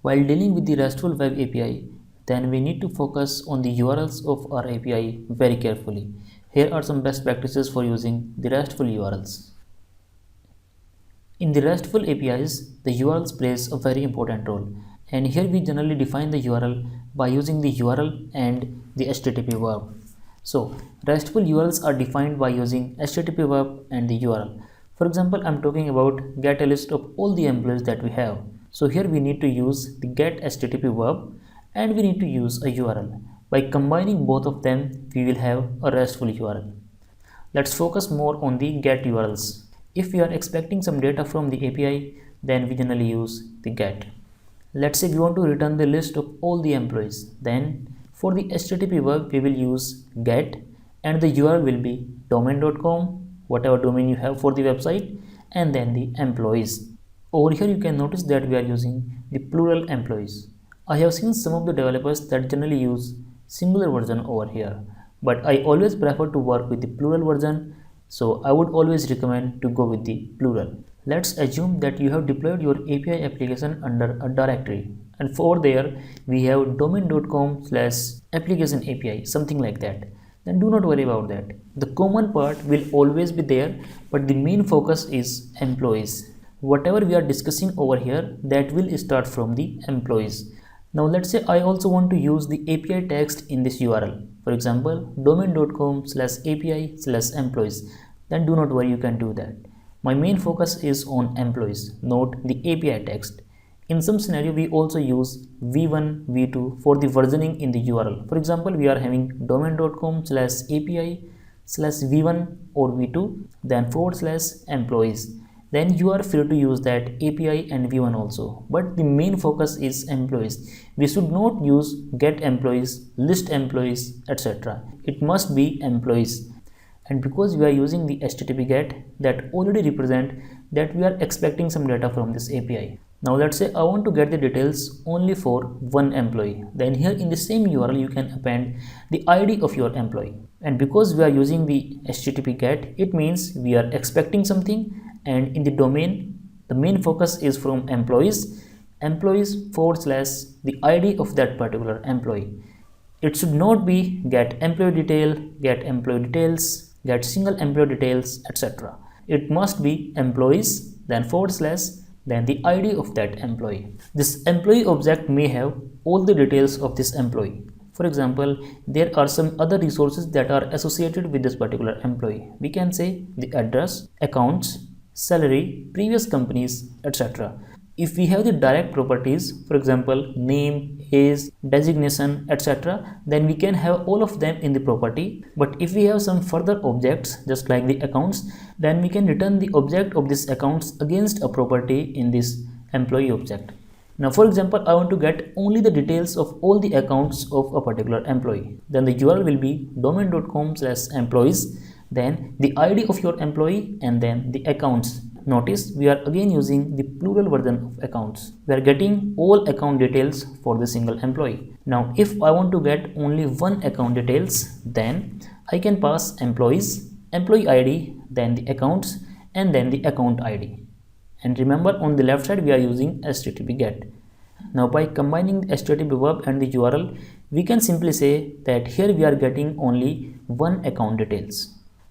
While dealing with the RESTful Web API, then we need to focus on the URLs of our API very carefully. Here are some best practices for using the RESTful URLs. In the RESTful APIs, the URLs plays a very important role, and here we generally define the URL by using the URL and the HTTP verb. So, RESTful URLs are defined by using HTTP verb and the URL. For example, I'm talking about get a list of all the employees that we have. So here we need to use the get HTTP verb and we need to use a URL. By combining both of them, we will have a RESTful URL. Let's focus more on the get URLs. If we are expecting some data from the API, then we generally use the get. Let's say we want to return the list of all the employees. Then for the HTTP verb, we will use get and the URL will be domain.com, whatever domain you have for the website, and then the employees. Over here you can notice that we are using the plural employees. I have seen some of the developers that generally use singular version over here, but I always prefer to work with the plural version, so I would always recommend to go with the plural. Let's assume that you have deployed your API application under a directory, and for there we have domain.com/application API, something like that. Then do not worry about that. The common part will always be there, but the main focus is employees. Whatever we are discussing over here, that will start from the employees. Now let's say I also want to use the API text in this URL. For example, domain.com/API/employees. Then do not worry, you can do that. My main focus is on employees, not the API text. In some scenario, we also use v1, v2 for the versioning in the URL. For example, we are having domain.com/API/v1 or v2, then /employees. Then you are free to use that API and v1 also, but the main focus is employees. We should not use get employees, list employees, etc. It must be employees. And because we are using the HTTP GET, that already represent that we are expecting some data from this API. Now let's say I want to get the details only for one employee. Then here in the same URL you can append the ID of your employee. And because we are using the HTTP GET, it means we are expecting something, and in the domain the main focus is from employees /the ID of that particular employee. It should not be get employee detail, get employee details, get single employee details, etc. It must be employees, then /, then the ID of that employee. This employee object may have all the details of this employee. For example, there are some other resources that are associated with this particular employee. We can say the address, accounts, salary, previous companies, etc. If we have the direct properties, for example, name, age, designation, etc., then we can have all of them in the property. But if we have some further objects, just like the accounts, then we can return the object of this accounts against a property in this employee object. Now, for example, I want to get only the details of all the accounts of a particular employee. Then the URL will be domain.com/employees, then the ID of your employee, and then the accounts. Notice we are again using the plural version of accounts. We are getting all account details for the single employee. Now, if I want to get only one account details, then I can pass employees, employee ID, then the accounts, and then the account ID. And remember, on the left side we are using HTTP GET. Now by combining the HTTP verb and the URL, we can simply say that here we are getting only one account details.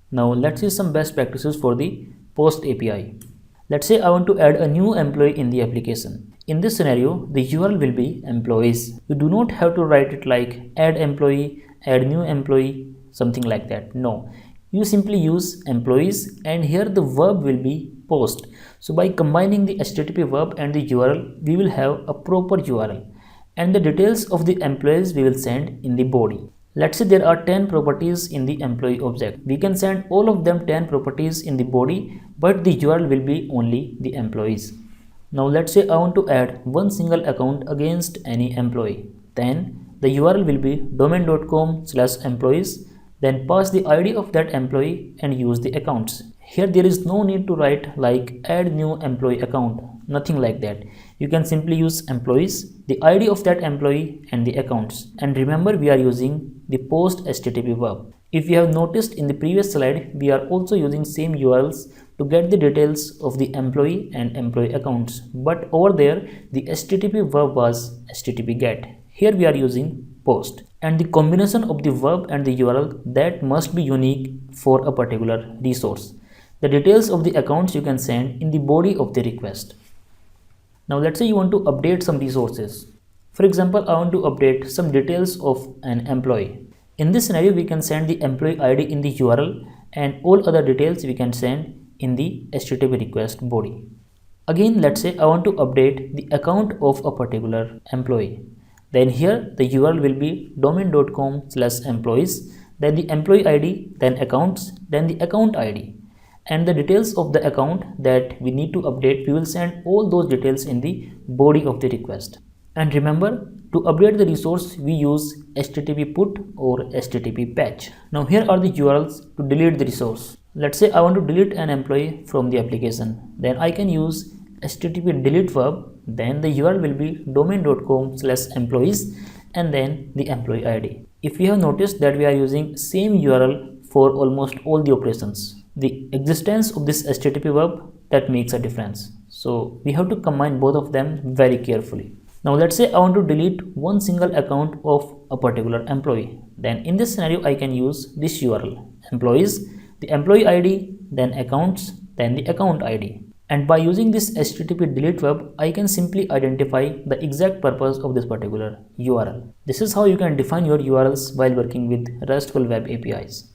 Now let's see some best practices for the POST API. Let's say I want to add a new employee in the application. In this scenario, the URL will be employees. You do not have to write it like add employee, add new employee, something like that. No, you simply use employees, and here the verb will be post. So by combining the HTTP verb and the URL, we will have a proper URL, and the details of the employees we will send in the body. Let's say there are 10 properties in the employee object. We can send all of them 10 properties in the body, but the URL will be only the employees. Now let's say I want to add one single account against any employee. Then the URL will be domain.com/employees, then pass the ID of that employee and use the accounts. Here there is no need to write like add new employee account, nothing like that. You can simply use employees, the ID of that employee, and the accounts. And remember, we are using the post HTTP verb. If you have noticed in the previous slide, we are also using same URLs to get the details of the employee and employee accounts. But over there, the HTTP verb was HTTP GET. Here we are using POST. And the combination of the verb and the URL, that must be unique for a particular resource. The details of the accounts you can send in the body of the request. Now let's say you want to update some resources. For example, I want to update some details of an employee. In this scenario, we can send the employee ID in the URL and all other details we can send in the HTTP request body. Again, let's say I want to update the account of a particular employee. Then here the URL will be domain.com/employees, then the employee ID, then accounts, then the account ID. And the details of the account that we need to update, we will send all those details in the body of the request. And remember, to update the resource, we use HTTP put or HTTP patch. Now here are the URLs to delete the resource. Let's say I want to delete an employee from the application. Then I can use HTTP delete verb. Then the URL will be domain.com/employees and then the employee ID. If you have noticed that we are using same URL for almost all the operations, the existence of this HTTP verb, that makes a difference. So we have to combine both of them very carefully. Now let's say I want to delete one single account of a particular employee. Then in this scenario, I can use this URL, employees, the employee ID, then accounts, then the account ID. And by using this HTTP delete verb, I can simply identify the exact purpose of this particular URL. This is how you can define your URLs while working with RESTful web APIs.